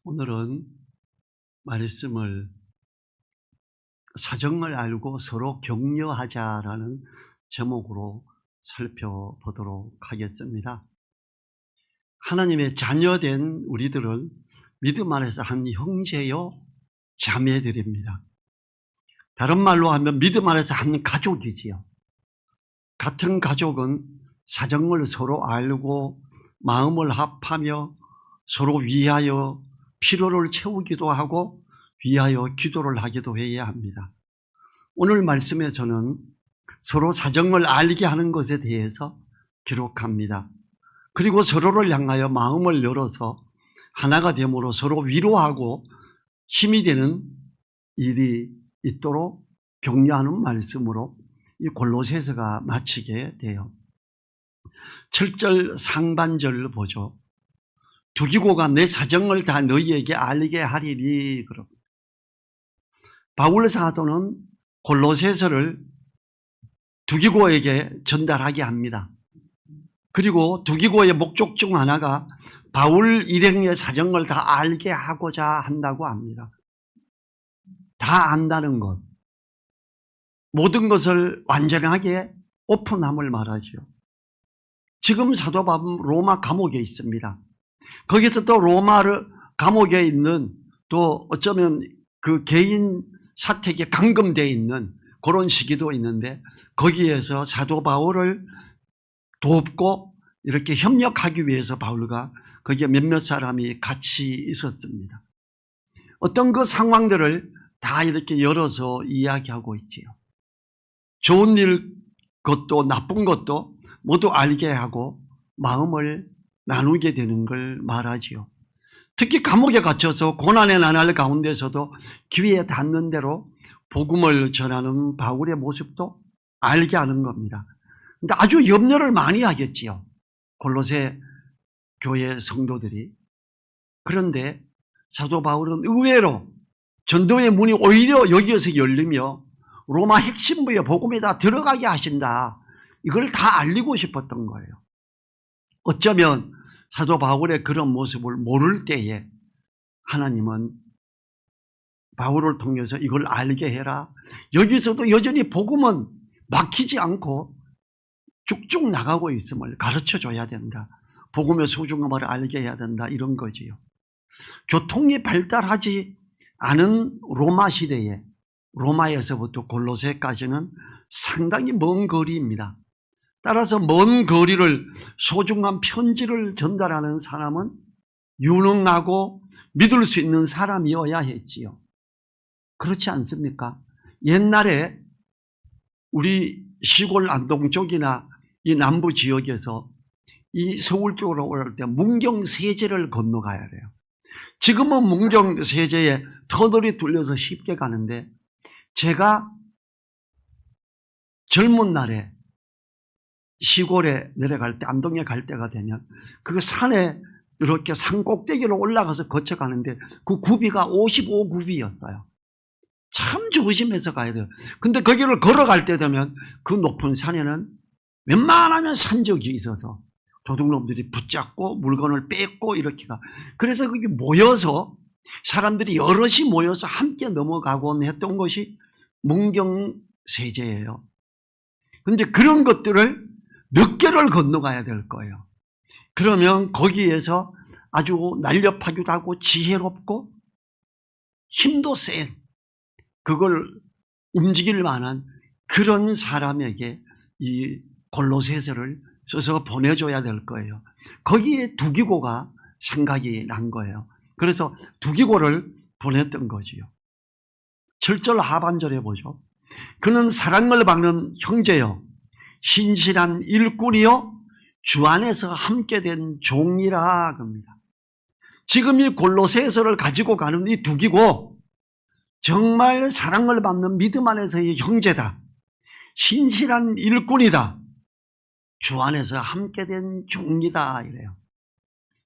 오늘은 말씀을 사정을 알고 서로 격려하자라는 제목으로 살펴보도록 하겠습니다. 하나님의 자녀된 우리들은 믿음 안에서 한 형제요 자매들입니다. 다른 말로 하면 믿음 안에서 한 가족이지요. 같은 가족은 사정을 서로 알고 마음을 합하며 서로 위하여 필요를 채우기도 하고 위하여 기도를 하기도 해야 합니다. 오늘 말씀에서는 서로 사정을 알게 하는 것에 대해서 기록합니다. 그리고 서로를 향하여 마음을 열어서 하나가 됨으로 서로 위로하고 힘이 되는 일이 있도록 격려하는 말씀으로 이 골로새서가 마치게 돼요. 7절 상반절을 보죠. 두기고가 내 사정을 다 너희에게 알게 하리니 그럽니다. 바울 사도는 골로새서를 두기고에게 전달하게 합니다. 그리고 두기고의 목적 중 하나가 바울 일행의 사정을 다 알게 하고자 한다고 합니다. 다 안다는 것, 모든 것을 완전하게 오픈함을 말하죠. 지금 사도 바울 로마 감옥에 있습니다. 거기서 또 로마 감옥에 있는 또 어쩌면 그 개인 사택에 감금되어 있는 그런 시기도 있는데 거기에서 사도 바울을 돕고 이렇게 협력하기 위해서 바울과 거기에 몇몇 사람이 같이 있었습니다. 어떤 그 상황들을 다 이렇게 열어서 이야기하고 있지요. 좋은 일 것도 나쁜 것도 모두 알게 하고 마음을 나누게 되는 걸 말하지요. 특히 감옥에 갇혀서 고난의 나날 가운데서도 귀에 닿는 대로 복음을 전하는 바울의 모습도 알게 하는 겁니다. 근데 아주 염려를 많이 하겠지요. 골로새 교회 성도들이. 그런데 사도 바울은 의외로 전도의 문이 오히려 여기에서 열리며 로마 핵심부의 복음에 다 들어가게 하신다. 이걸 다 알리고 싶었던 거예요. 어쩌면 사도 바울의 그런 모습을 모를 때에 하나님은 바울을 통해서 이걸 알게 해라. 여기서도 여전히 복음은 막히지 않고 쭉쭉 나가고 있음을 가르쳐줘야 된다. 복음의 소중함을 알게 해야 된다. 이런 거지요. 교통이 발달하지 않은 로마 시대에 로마에서부터 골로새까지는 상당히 먼 거리입니다. 따라서 먼 거리를 소중한 편지를 전달하는 사람은 유능하고 믿을 수 있는 사람이어야 했지요. 그렇지 않습니까? 옛날에 우리 시골 안동 쪽이나 이 남부 지역에서 이 서울 쪽으로 올 때 문경세제를 건너가야 돼요. 지금은 문경세제에 터널이 뚫려서 쉽게 가는데 제가 젊은 날에 시골에 내려갈 때 안동에 갈 때가 되면 그 산에 이렇게 산 꼭대기로 올라가서 거쳐가는데 그 굽이가 55굽이었어요. 참 조심해서 가야 돼요. 근데 거기를 걸어갈 때 되면 그 높은 산에는 웬만하면 산적이 있어서 도둑놈들이 붙잡고 물건을 뺏고 이렇게 가. 그래서 거기 모여서 사람들이 여럿이 모여서 함께 넘어가곤 했던 것이 문경세제예요. 근데 그런 것들을 몇 개를 건너가야 될 거예요. 그러면 거기에서 아주 날렵하기도 하고 지혜롭고 힘도 센 그걸 움직일 만한 그런 사람에게 이 골로새서를 써서 보내줘야 될 거예요. 거기에 두기고가 생각이 난 거예요. 그래서 두기고를 보냈던 거지요. 7절 하반절에 보죠. 그는 사랑을 받는 형제요 신실한 일꾼이요 주 안에서 함께 된 종이라 겁니다. 지금 이 골로새서를 가지고 가는 이 두기고 정말 사랑을 받는 믿음 안에서의 형제다. 신실한 일꾼이다. 주 안에서 함께 된 종이다 이래요.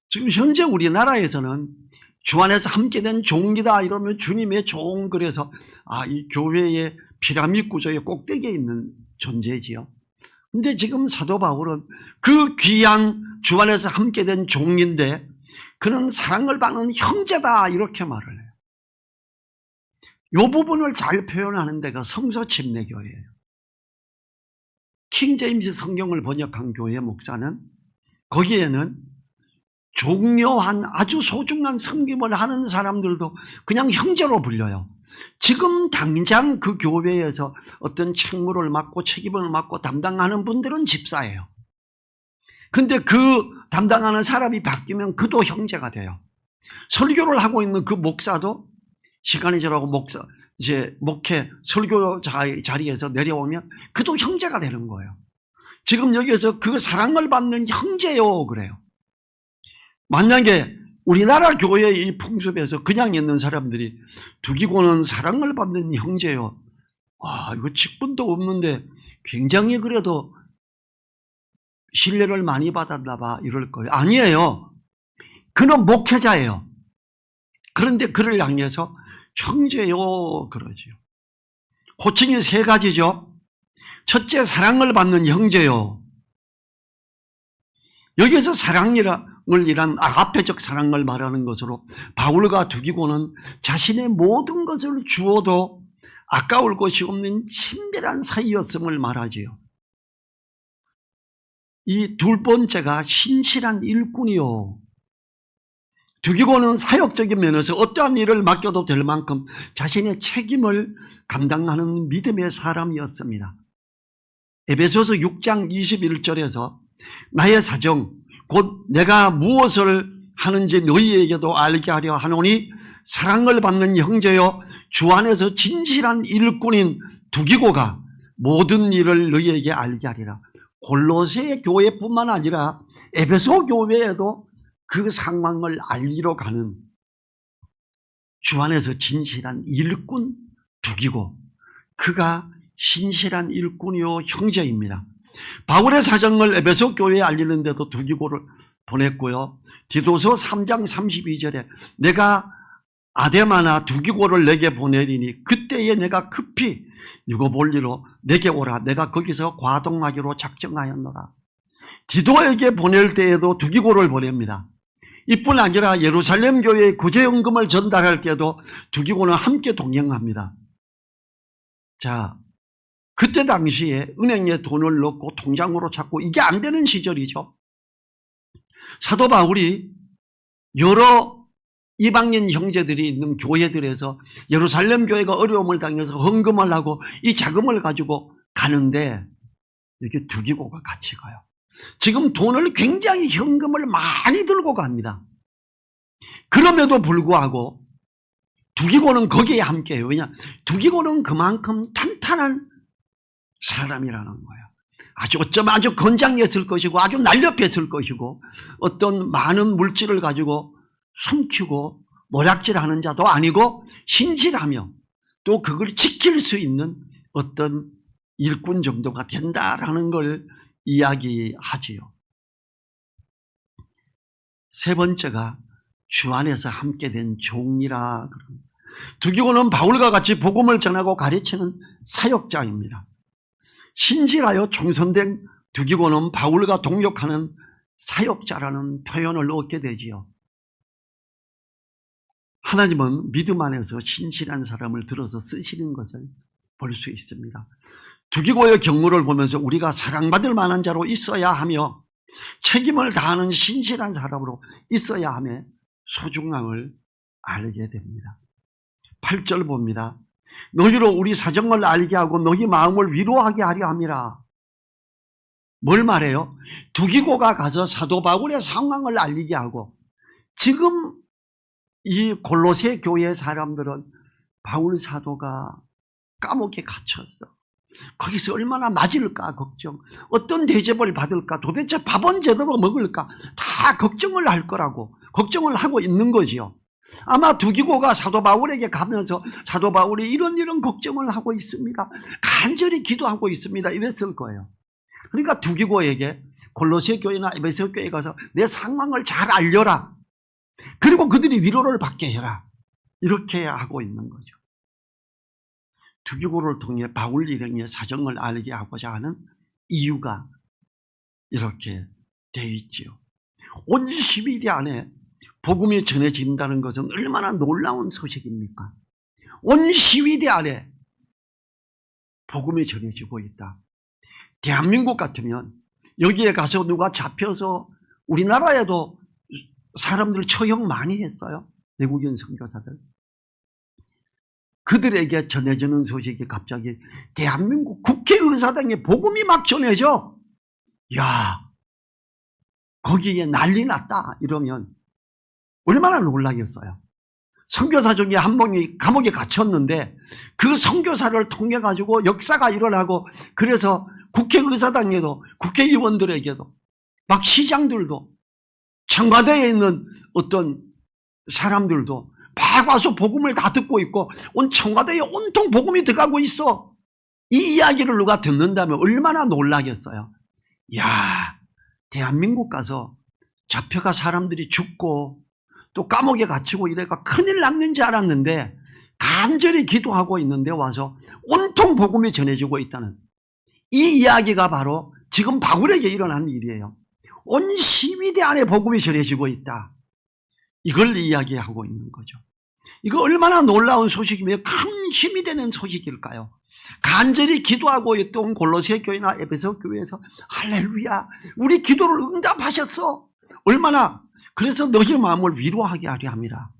지금 현재 우리나라에서는 주 안에서 함께 된 종이다 이러면 주님의 종 그래서 이 교회의 피라미드 구조의 꼭대기에 있는 존재지요. 근데 지금 사도 바울은 그 귀한 주 안에서 함께 된 종인데 그는 사랑을 받는 형제다 이렇게 말을 해요. 이 부분을 잘 표현하는 데가 성서 침례교회예요. 킹 제임스 성경을 번역한 교회 목사는 거기에는 중요한 아주 소중한 섬김을 하는 사람들도 그냥 형제로 불려요. 지금 당장 그 교회에서 어떤 책무를 맡고 책임을 맡고 담당하는 분들은 집사예요. 근데 그 담당하는 사람이 바뀌면 그도 형제가 돼요. 설교를 하고 있는 그 목사도 시간이 지나고 목회 설교 자리에서 내려오면 그도 형제가 되는 거예요. 지금 여기에서 그 사랑을 받는 형제요 그래요. 만약에 우리나라 교회의 이 풍습에서 그냥 있는 사람들이 두기고는 사랑을 받는 형제요. 이거 직분도 없는데 굉장히 그래도 신뢰를 많이 받았나 봐 이럴 거예요. 아니에요. 그는 목회자예요. 그런데 그를 향해서 형제요 그러지요. 호칭이 3가지죠. 첫째, 사랑을 받는 형제요. 여기서 사랑을 이란 아가페적 사랑을 말하는 것으로 바울과 두기고는 자신의 모든 것을 주어도 아까울 것이 없는 친밀한 사이였음을 말하지요. 이 2번째가 신실한 일꾼이요. 두기고는 사역적인 면에서 어떠한 일을 맡겨도 될 만큼 자신의 책임을 감당하는 믿음의 사람이었습니다. 에베소서 6장 21절에서 나의 사정 곧 내가 무엇을 하는지 너희에게도 알게 하려 하노니 사랑을 받는 형제여 주 안에서 진실한 일꾼인 두기고가 모든 일을 너희에게 알게 하리라. 골로새 교회뿐만 아니라 에베소 교회에도 그 상황을 알리러 가는 주 안에서 진실한 일꾼 두기고 그가 신실한 일꾼이요 형제입니다. 바울의 사정을 에베소 교회에 알리는데도 두기고를 보냈고요. 디도서 3장 32절에 내가 아데마나 두기고를 내게 보내리니 그때에 내가 급히 유고볼리로 내게 오라. 내가 거기서 과동하기로 작정하였노라. 디도에게 보낼 때에도 두기고를 보냅니다. 이뿐 아니라 예루살렘 교회에 구제연금을 전달할 때도 두기고는 함께 동행합니다. 자, 그때 당시에 은행에 돈을 넣고 통장으로 찾고 이게 안 되는 시절이죠. 사도 바울이 여러 이방인 형제들이 있는 교회들에서 예루살렘 교회가 어려움을 당해서 헌금을 하고 이 자금을 가지고 가는데 이렇게 두기고가 같이 가요. 지금 돈을 굉장히 현금을 많이 들고 갑니다. 그럼에도 불구하고 두기고는 거기에 함께해요. 왜냐? 두기고는 그만큼 탄탄한 사람이라는 거예요. 어쩌면 아주 건장했을 것이고 아주 날렵했을 것이고 어떤 많은 물질을 가지고 숨기고 노략질하는 자도 아니고 신실하며 또 그걸 지킬 수 있는 어떤 일꾼 정도가 된다라는 걸 이야기하지요. 3번째가 주 안에서 함께 된 종이라 그럽니다. 두기고는 바울과 같이 복음을 전하고 가르치는 사역자입니다. 신실하여 총선된 두기고는 바울과 동역하는 사역자라는 표현을 얻게 되지요. 하나님은 믿음 안에서 신실한 사람을 들어서 쓰시는 것을 볼 수 있습니다. 두기고의 경우를 보면서 우리가 사랑받을 만한 자로 있어야 하며 책임을 다하는 신실한 사람으로 있어야 함의 소중함을 알게 됩니다. 8절 봅니다. 너희로 우리 사정을 알게 하고 너희 마음을 위로하게 하려 함이라. 뭘 말해요? 두기고가 가서 사도 바울의 상황을 알리게 하고 지금 이 골로새 교회 사람들은 바울 사도가 감옥에 갇혔어. 거기서 얼마나 맞을까 걱정, 어떤 대접을 받을까, 도대체 밥은 제대로 먹을까 다 걱정을 할 거라고 걱정을 하고 있는 거지요. 아마 두기고가 사도 바울에게 가면서 사도 바울이 이런 걱정을 하고 있습니다, 간절히 기도하고 있습니다 이랬을 거예요. 그러니까 두기고에게 골로새 교회나 에베소 교회에 가서 내 상황을 잘 알려라, 그리고 그들이 위로를 받게 해라, 이렇게 하고 있는 거죠. 두기고를 통해 바울 일행의 사정을 알게 하고자 하는 이유가 이렇게 되어 있지요. 온 12일 안에 복음이 전해진다는 것은 얼마나 놀라운 소식입니까? 온 시위대 아래 복음이 전해지고 있다. 대한민국 같으면 여기에 가서 누가 잡혀서 우리나라에도 사람들 처형 많이 했어요. 외국인 선교사들. 그들에게 전해지는 소식이 갑자기 대한민국 국회의사당에 복음이 막 전해져. 야, 거기에 난리 났다 이러면 얼마나 놀라겠어요. 선교사 중에 한 명이 감옥에 갇혔는데 그 선교사를 통해 가지고 역사가 일어나고, 그래서 국회의사당에도 국회의원들에게도 막 시장들도 청와대에 있는 어떤 사람들도 막 와서 복음을 다 듣고 있고 온 청와대에 온통 복음이 들어가고 있어. 이 이야기를 누가 듣는다면 얼마나 놀라겠어요. 야, 대한민국 가서 잡혀가 사람들이 죽고 또 감옥에 갇히고 이래가 큰일 났는 줄 알았는데 간절히 기도하고 있는데 와서 온통 복음이 전해지고 있다는 이 이야기가 바로 지금 바울에게 일어난 일이에요. 온 시위대 안에 복음이 전해지고 있다. 이걸 이야기하고 있는 거죠. 이거 얼마나 놀라운 소식이며 큰 힘이 되는 소식일까요? 간절히 기도하고 있던 골로새 교회나 에베소 교회에서 할렐루야, 우리 기도를 응답하셨어. 얼마나, 그래서 너희 마음을 위로하게 하려 함이라.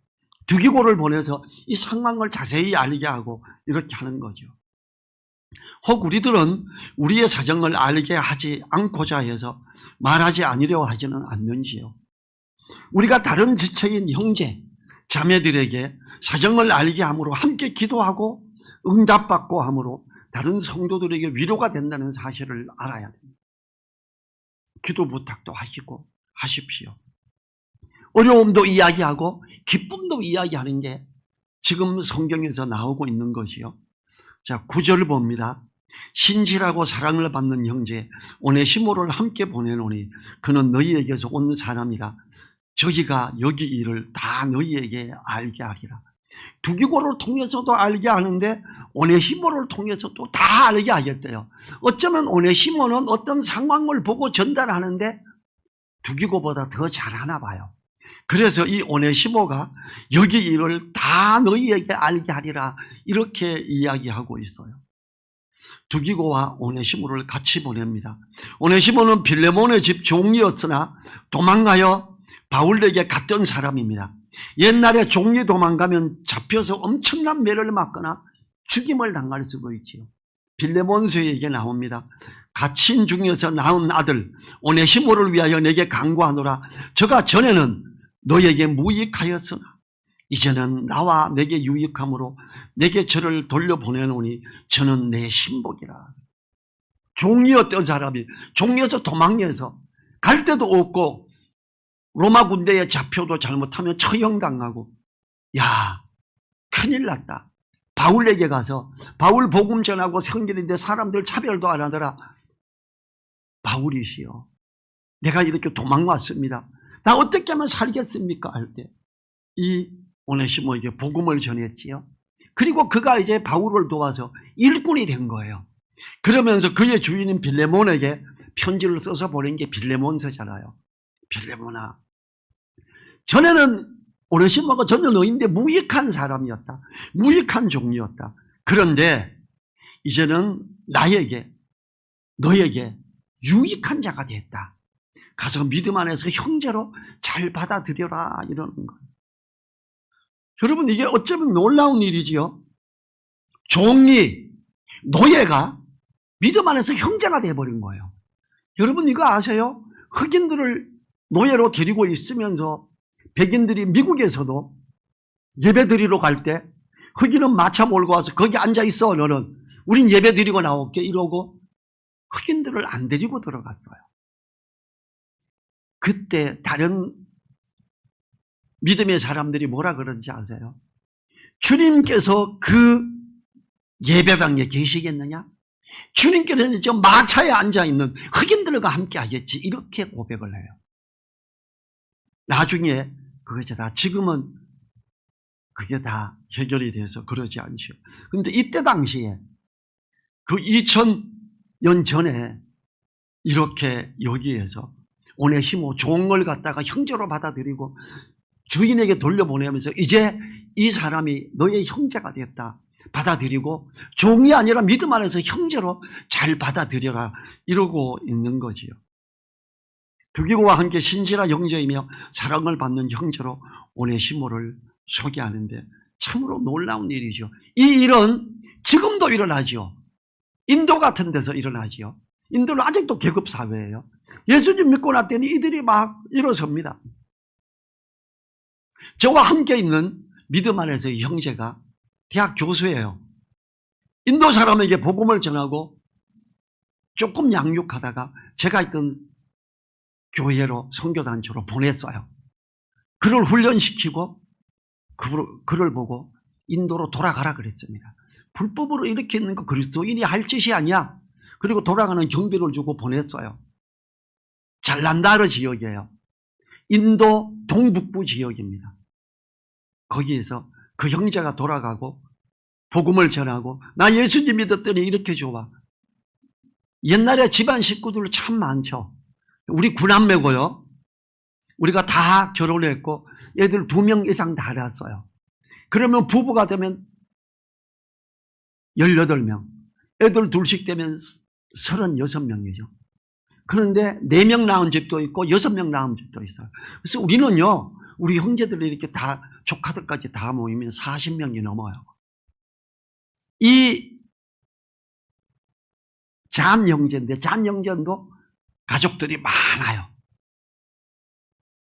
두기고를 보내서 이 상황을 자세히 알게 하고 이렇게 하는 거죠. 혹 우리들은 우리의 사정을 알게 하지 않고자 해서 말하지 않으려 하지는 않는지요. 우리가 다른 지체인 형제, 자매들에게 사정을 알게 함으로 함께 기도하고 응답받고 함으로 다른 성도들에게 위로가 된다는 사실을 알아야 됩니다. 기도 부탁도 하시고 하십시오. 어려움도 이야기하고 기쁨도 이야기하는 게 지금 성경에서 나오고 있는 것이요. 자, 9절 봅니다. 신실하고 사랑을 받는 형제 오네시모를 함께 보내노니 그는 너희에게서 온 사람이라. 저희가 여기 일을 다 너희에게 알게 하리라. 두기고를 통해서도 알게 하는데 오네시모를 통해서도 다 알게 하겠대요. 어쩌면 오네시모는 어떤 상황을 보고 전달하는데 두기고보다 더 잘하나 봐요. 그래서 이 오네시모가 여기 일을 다 너희에게 알게 하리라 이렇게 이야기하고 있어요. 두기고와 오네시모를 같이 보냅니다. 오네시모는 빌레몬의 집 종이었으나 도망가여 바울에게 갔던 사람입니다. 옛날에 종이 도망가면 잡혀서 엄청난 매를 맞거나 죽임을 당할 수도 있지요. 빌레몬서에게 나옵니다. 갇힌 중에서 낳은 아들 오네시모를 위하여 내게 간구하노라. 저가 전에는 너에게 무익하였으나 이제는 나와 내게 유익함으로 내게 저를 돌려보내노니 저는 내 신복이라. 종이었던 사람이 종에서 도망해서 갈 데도 없고 로마 군대에 잡혀도 잘못하면 처형당하고, 야, 큰일 났다. 바울에게 가서 바울 복음 전하고 성결인데 사람들 차별도 안 하더라. 바울이시여, 내가 이렇게 도망왔습니다. 나 어떻게 하면 살겠습니까? 할 때 이 오네시모에게 복음을 전했지요. 그리고 그가 이제 바울을 도와서 일꾼이 된 거예요. 그러면서 그의 주인인 빌레몬에게 편지를 써서 보낸 게 빌레몬서잖아요. 빌레몬아, 전에는 오네시모가 전혀 너인데 무익한 사람이었다. 무익한 종이었다. 그런데 이제는 나에게, 너에게 유익한 자가 됐다. 가서 믿음 안에서 형제로 잘 받아들여라 이러는 거예요. 여러분, 이게 어쩌면 놀라운 일이지요. 종이, 노예가 믿음 안에서 형제가 돼버린 거예요. 여러분 이거 아세요? 흑인들을 노예로 데리고 있으면서 백인들이 미국에서도 예배 드리러 갈 때 흑인은 마차 몰고 와서 거기 앉아있어, 너는 우린 예배 드리고 나올게 이러고 흑인들을 안 데리고 들어갔어요. 그때 다른 믿음의 사람들이 뭐라 그런지 아세요? 주님께서 그 예배당에 계시겠느냐? 주님께서는 지금 마차에 앉아있는 흑인들과 함께 하겠지, 이렇게 고백을 해요. 나중에 그것이 다, 지금은 그게 다 해결이 돼서 그러지 않죠. 그런데 이때 당시에 그 2000년 전에 이렇게 여기에서 오네시모 종을 갖다가 형제로 받아들이고 주인에게 돌려보내면서 이제 이 사람이 너의 형제가 됐다 받아들이고 종이 아니라 믿음 안에서 형제로 잘 받아들여라 이러고 있는 거지요. 두기고와 함께 신실한 형제이며 사랑을 받는 형제로 오네시모를 소개하는데 참으로 놀라운 일이죠. 이 일은 지금도 일어나죠. 인도 같은 데서 일어나죠. 인도는 아직도 계급사회예요. 예수님 믿고 났더니 이들이 막 일어섭니다. 저와 함께 있는 믿음 안에서의 형제가 대학 교수예요. 인도 사람에게 복음을 전하고 조금 양육하다가 제가 있던 교회로 선교단체로 보냈어요. 그를 훈련시키고 그를 보고 인도로 돌아가라 그랬습니다. 불법으로 이렇게 있는 거 그리스도인이 할 짓이 아니야. 그리고 돌아가는 경비를 주고 보냈어요. 잘난다르 지역이에요. 인도 동북부 지역입니다. 거기에서 그 형제가 돌아가고 복음을 전하고 나 예수님 믿었더니 이렇게 좋아. 옛날에 집안 식구들 참 많죠. 우리 9남매고요. 우리가 다 결혼했고 애들 2명 이상 다 낳았어요. 그러면 부부가 되면 18명, 애들 둘씩 되면 36명이죠. 그런데 4명 낳은 집도 있고 6명 낳은 집도 있어요. 그래서 우리는요, 우리 형제들이 이렇게 다 조카들까지 다 모이면 40명이 넘어요. 이 잔 형제인데 잔 형제도 가족들이 많아요.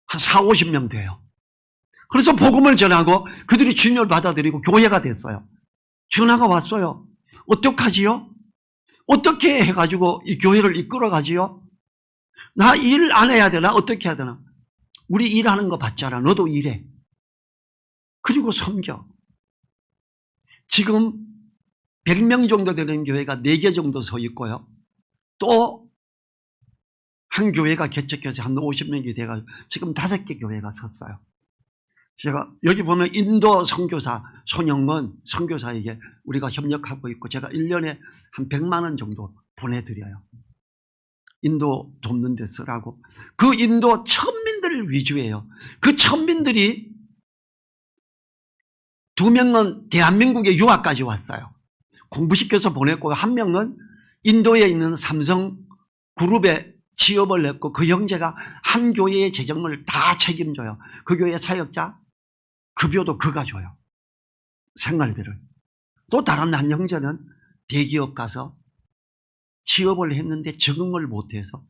한 40, 50명 돼요. 그래서 복음을 전하고 그들이 주님을 받아들이고 교회가 됐어요. 전화가 왔어요. 어떡하지요? 어떻게 해가지고 이 교회를 이끌어가지요? 나 일 안 해야 되나? 어떻게 해야 되나? 우리 일하는 거 봤잖아. 너도 일해. 그리고 섬겨. 지금 100명 정도 되는 교회가 4개 정도 서 있고요. 또 한 교회가 개척해서 한 50명이 돼가지고 지금 5개 교회가 섰어요. 제가 여기 보면 인도 선교사 손영건 선교사에게 우리가 협력하고 있고 제가 1년에 한 100만 원 정도 보내드려요. 인도 돕는 데 쓰라고. 그 인도 천민들 위주예요. 그 천민들이 2명은 대한민국에 유학까지 왔어요. 공부시켜서 보냈고 1명은 인도에 있는 삼성 그룹에 취업을 했고 그 형제가 한 교회의 재정을 다 책임져요. 그 교회 사역자 급여도 그가 줘요. 생활비를. 또 다른 한 형제는 대기업 가서 취업을 했는데 적응을 못해서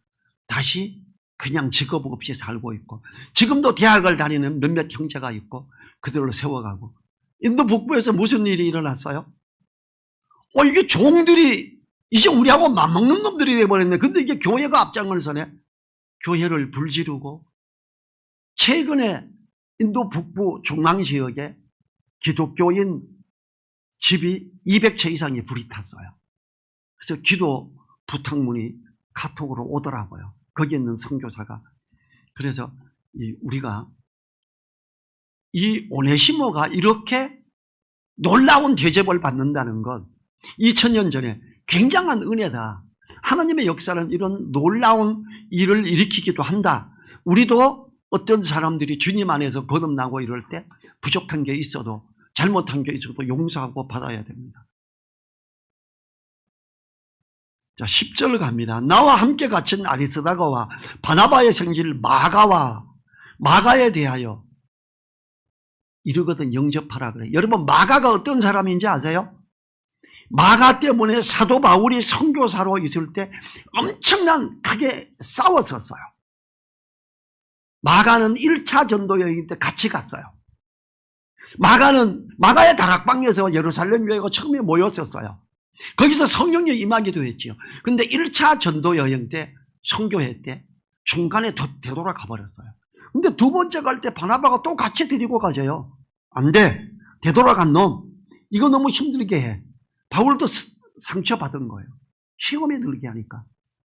다시 그냥 직업 없이 살고 있고 지금도 대학을 다니는 몇몇 형제가 있고 그들을 세워가고. 인도 북부에서 무슨 일이 일어났어요? 이게 종들이 이제 우리하고 맞먹는 놈들이 되어버렸네. 근데 이게 교회가 앞장을 서네. 교회를 불지르고 최근에 인도 북부 중앙지역에 기독교인 집이 200채 이상이 불이 탔어요. 그래서 기도 부탁문이 카톡으로 오더라고요. 거기 있는 선교사가. 그래서 우리가 이 오네시모가 이렇게 놀라운 대접을 받는다는 건 2000년 전에 굉장한 은혜다. 하나님의 역사는 이런 놀라운 일을 일으키기도 한다. 우리도 어떤 사람들이 주님 안에서 거듭나고 이럴 때 부족한 게 있어도 잘못한 게 있어도 용서하고 받아야 됩니다. 자, 10절 갑니다. 나와 함께 갇힌 아리스다고와 바나바의 생질 마가에 대하여 이러거든 영접하라 그래. 여러분 마가가 어떤 사람인지 아세요? 마가 때문에 사도 바울이 선교사로 있을 때 엄청나게 싸웠었어요. 마가는 1차 전도 여행 때 같이 갔어요. 마가의 다락방에서 예루살렘 교회가 처음에 모였었어요. 거기서 성령이 임하기도 했지요. 근데 1차 전도 여행 때 선교회 때 중간에 되돌아가 버렸어요. 근데 두 번째 갈 때 바나바가 또 같이 데리고 가져요. 안 돼. 되돌아간 놈. 이거 너무 힘들게 해. 바울도 상처받은 거예요. 시험에 들게 하니까.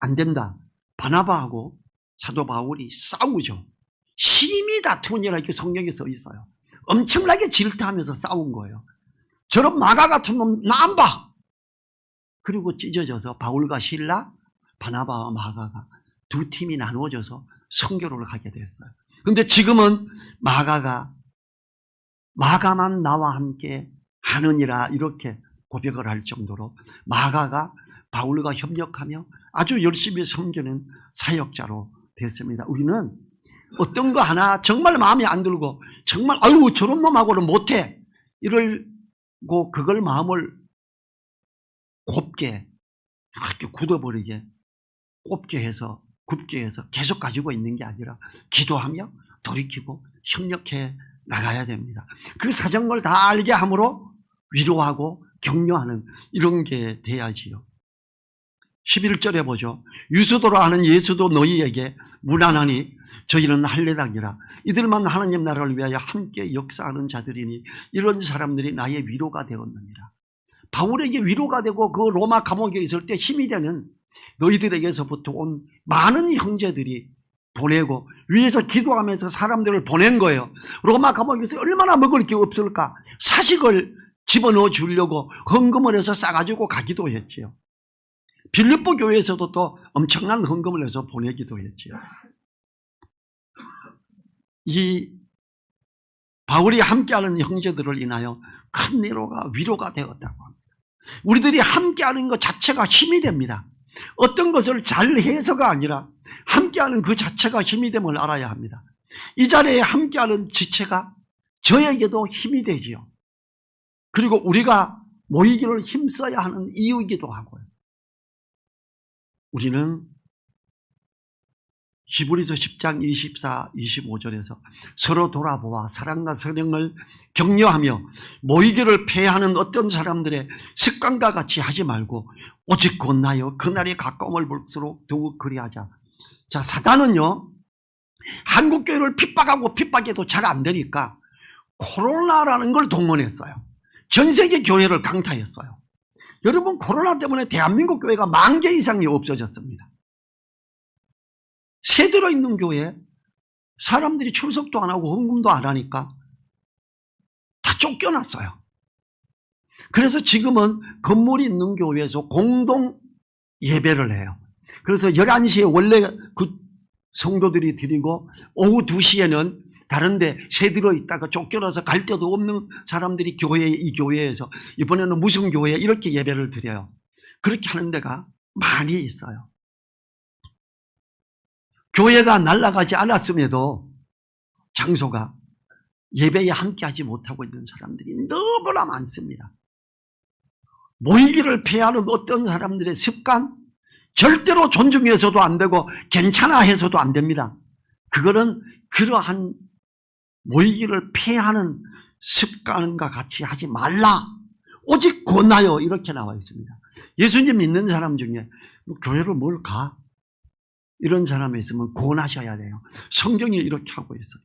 안 된다. 바나바하고 사도 바울이 싸우죠. 심히 다투니라 이렇게 성경에 써 있어요. 엄청나게 질타하면서 싸운 거예요. 저런 마가 같은 놈 나 안 봐. 그리고 찢어져서 바울과 실라, 바나바와 마가가 두 팀이 나누어져서 선교를 가게 됐어요. 근데 지금은 마가만 나와 함께 하느니라 이렇게 고백을 할 정도로 마가가 바울과 협력하며 아주 열심히 섬기는 사역자로 됐습니다. 우리는 어떤 거 하나 정말 마음에 안 들고 정말 아유 저런 놈하고는 못해 이러고 그걸 마음을 곱게 이렇게 굳어버리게 곱게 해서 굽게 해서 계속 가지고 있는 게 아니라 기도하며 돌이키고 협력해 나가야 됩니다. 그 사정을 다 알게 함으로 위로하고 격려하는 이런 게 돼야지요. 11절에 보죠. 유수도라 하는 예수도 너희에게 무난하니 저희는 할례당이라 이들만 하나님 나라를 위하여 함께 역사하는 자들이니 이런 사람들이 나의 위로가 되었느니라. 바울에게 위로가 되고 그 로마 감옥에 있을 때 힘이 되는 너희들에게서부터 온 많은 형제들이 보내고 위에서 기도하면서 사람들을 보낸 거예요. 로마 감옥에서 얼마나 먹을 게 없을까? 사식을 집어넣어 주려고 헌금을 해서 싸가지고 가기도 했지요. 빌립보 교회에서도 또 엄청난 헌금을 해서 보내기도 했지요. 이 바울이 함께하는 형제들을 인하여 큰 위로가 되었다고 합니다. 우리들이 함께하는 것 자체가 힘이 됩니다. 어떤 것을 잘 해서가 아니라 함께하는 그 자체가 힘이 됨을 알아야 합니다. 이 자리에 함께하는 지체가 저에게도 힘이 되지요. 그리고 우리가 모이기를 힘써야 하는 이유이기도 하고요. 우리는 히브리서 10장 24, 25절에서 서로 돌아보아 사랑과 선행을 격려하며 모이기를 폐하는 어떤 사람들의 습관과 같이 하지 말고 오직 곧나여 그날이 가까움을 볼수록 더욱 그리하자. 자, 사단은요 한국교회를 핍박하고 핍박해도 잘 안 되니까 코로나라는 걸 동원했어요. 전 세계 교회를 강타했어요. 여러분 코로나 때문에 대한민국 교회가 10,000개 이상이 없어졌습니다. 새 들어있는 교회에 사람들이 출석도 안 하고 헌금도 안 하니까 다 쫓겨났어요. 그래서 지금은 건물이 있는 교회에서 공동 예배를 해요. 그래서 11시에 원래 그 성도들이 드리고 오후 2시에는 다른데 새 들어있다가 쫓겨나서 갈 데도 없는 사람들이 이 교회에서 이번에는 무슨 교회에 이렇게 예배를 드려요. 그렇게 하는 데가 많이 있어요. 교회가 날아가지 않았음에도 장소가 예배에 함께하지 못하고 있는 사람들이 너무나 많습니다. 모이기를 피하는 어떤 사람들의 습관 절대로 존중해서도 안 되고 괜찮아 해서도 안 됩니다. 그거는 그러한 모이기를 피하는 습관과 같이 하지 말라. 오직 권하여 이렇게 나와 있습니다. 예수님 믿는 사람 중에 교회를 뭘 가? 이런 사람이 있으면 권하셔야 돼요. 성경이 이렇게 하고 있어요.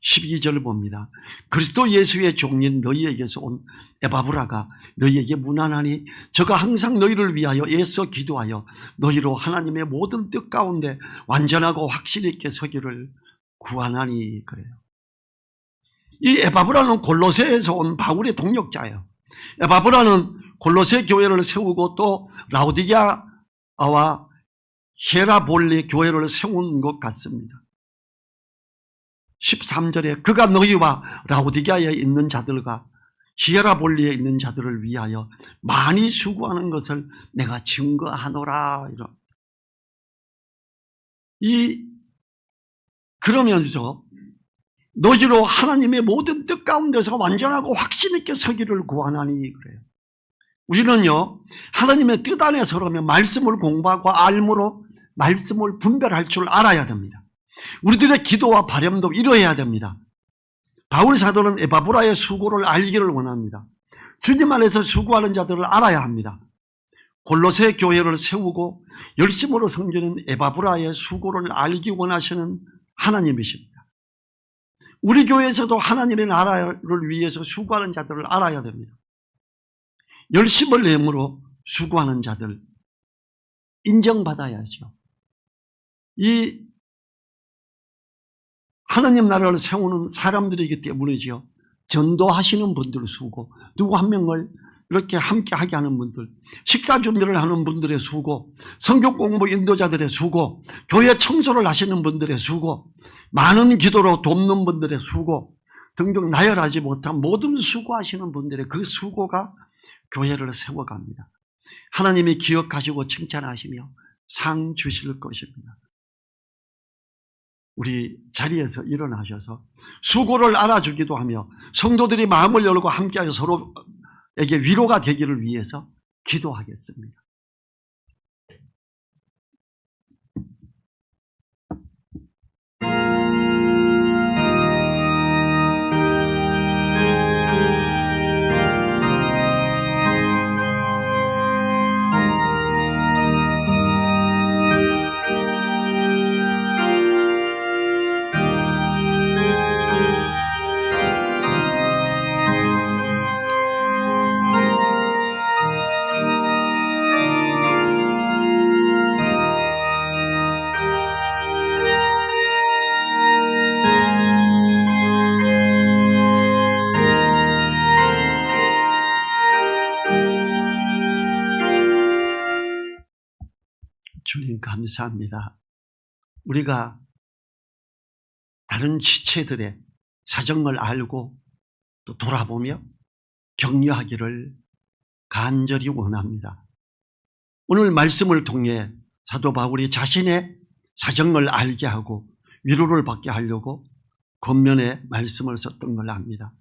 12절을 봅니다. 그리스도 예수의 종인 너희에게서 온 에바브라가 너희에게 무난하니 저가 항상 너희를 위하여 애써 기도하여 너희로 하나님의 모든 뜻 가운데 완전하고 확신 있게 서기를 구하나니 그래요. 이 에바브라는 골로새에서 온 바울의 동역자예요. 에바브라는 골로새 교회를 세우고 또 라오디게아와 히에라볼리 교회를 세운 것 같습니다. 13절에 그가 너희와 라오디게아에 있는 자들과 히에라볼리에 있는 자들을 위하여 많이 수고하는 것을 내가 증거하노라. 그러면서 너희로 하나님의 모든 뜻 가운데서 완전하고 확신 있게 서기를 구하나니 그래요. 우리는요 하나님의 뜻 안에 서려면 말씀을 공부하고 알므로 말씀을 분별할 줄 알아야 됩니다. 우리들의 기도와 발음도 이루어야 됩니다. 바울 사도는 에바브라의 수고를 알기를 원합니다. 주님 안에서 수고하는 자들을 알아야 합니다. 골로새 교회를 세우고 열심으로 섬기는 에바브라의 수고를 알기 원하시는 하나님이십니다. 우리 교회에서도 하나님의 나라를 위해서 수고하는 자들을 알아야 됩니다. 열심을 내므로 수고하는 자들 인정받아야죠. 이 하나님 나라를 세우는 사람들이기 때문이죠. 전도하시는 분들 수고, 누구 한 명을 이렇게 함께 하게 하는 분들, 식사 준비를 하는 분들의 수고, 성경 공부 인도자들의 수고, 교회 청소를 하시는 분들의 수고, 많은 기도로 돕는 분들의 수고 등등 나열하지 못한 모든 수고하시는 분들의 그 수고가 교회를 세워갑니다. 하나님이 기억하시고 칭찬하시며 상 주실 것입니다. 우리 자리에서 일어나셔서 수고를 알아주기도 하며 성도들이 마음을 열고 함께하여 서로에게 위로가 되기를 위해서 기도하겠습니다. 주님 감사합니다. 우리가 다른 지체들의 사정을 알고 또 돌아보며 격려하기를 간절히 원합니다. 오늘 말씀을 통해 사도 바울이 자신의 사정을 알게 하고 위로를 받게 하려고 겉면에 말씀을 썼던 걸 압니다.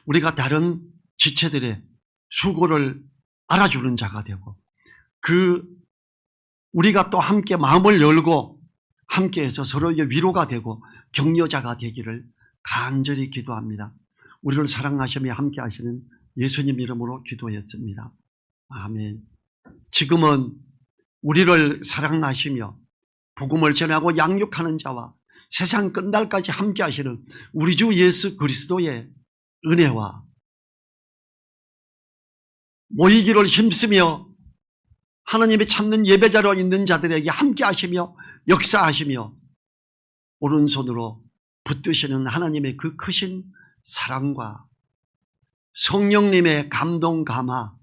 우리가 다른 지체들의 수고를 알아주는 자가 되고 우리가 또 함께 마음을 열고 함께해서 서로에게 위로가 되고 격려자가 되기를 간절히 기도합니다. 우리를 사랑하시며 함께하시는 예수님 이름으로 기도했습니다. 아멘. 지금은 우리를 사랑하시며 복음을 전하고 양육하는 자와 세상 끝날까지 함께하시는 우리 주 예수 그리스도의 은혜와 모이기를 힘쓰며 하나님이 찾는 예배자로 있는 자들에게 함께하시며 역사하시며 오른손으로 붙드시는 하나님의 그 크신 사랑과 성령님의 감동 감화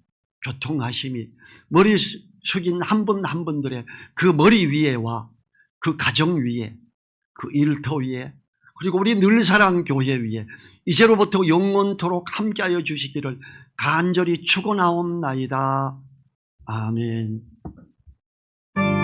교통하심이 머리 숙인 한 분 한 분들의 그 머리 위에와 그 가정 위에 그 일터 위에 그리고 우리 늘사랑교회 위에 이제로부터 영원토록 함께하여 주시기를 간절히 축원하옵나이다. 아멘.